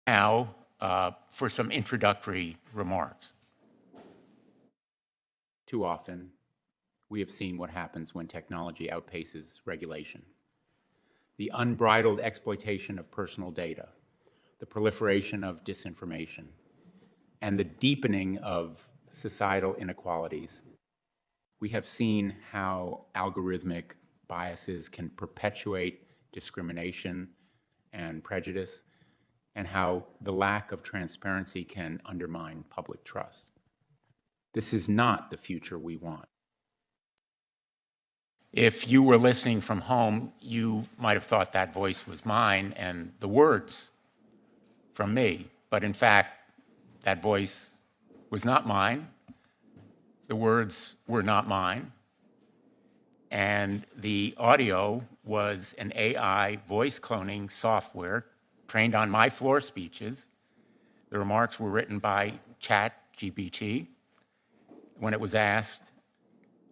now for some introductory remarks. Too often, we have seen what happens when technology outpaces regulation. The unbridled exploitation of personal data, the proliferation of disinformation, and the deepening of societal inequalities. We have seen how algorithmic biases can perpetuate discrimination and prejudice, and how the lack of transparency can undermine public trust. This is not the future we want. If you were listening from home, you might have thought that voice was mine and the words from me. But in fact, that voice was not mine. The words were not mine. And the audio was an AI voice cloning software trained on my floor speeches. The remarks were written by ChatGPT when it was asked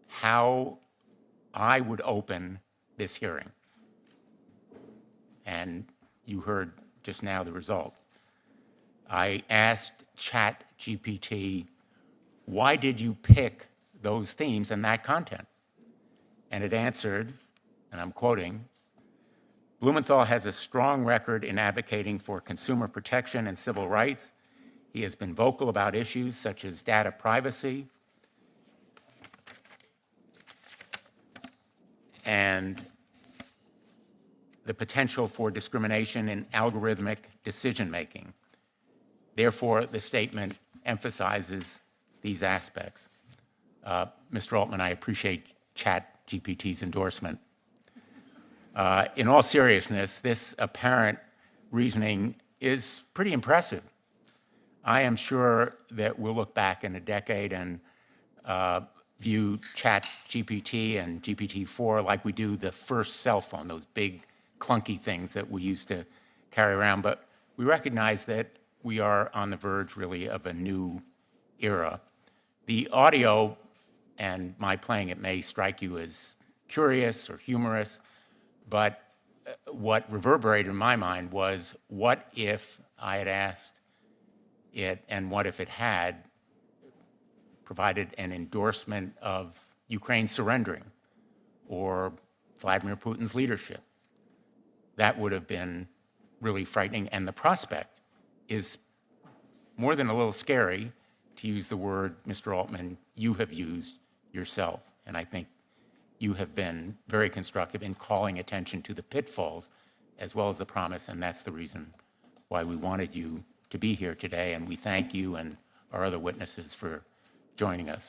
how I would open this hearing. And you heard just now the result. I asked ChatGPT, why did you pick those themes and that content? And it answered, and I'm quoting, Blumenthal has a strong record in advocating for consumer protection and civil rights. He has been vocal about issues such as data privacy and the potential for discrimination in algorithmic decision-making. Therefore, the statement emphasizes these aspects. Mr. Altman, I appreciate ChatGPT's endorsement. In all seriousness, this apparent reasoning is pretty impressive. I am sure that we'll look back in a decade and view ChatGPT and GPT-4 like we do the first cell phone, those big clunky things that we used to carry around. But we recognize that we are on the verge, really, of a new era. The audio and my playing it may strike you as curious or humorous, but what reverberated in my mind was, what if I had asked it, and what if it had provided an endorsement of Ukraine surrendering or Vladimir Putin's leadership? That would have been really frightening, and the prospect is more than a little scary, to use the word, Mr. Altman, you have used yourself. And I think you have been very constructive in calling attention to the pitfalls as well as the promise, and that's the reason why we wanted you to be here today. And we thank you and our other witnesses for joining us.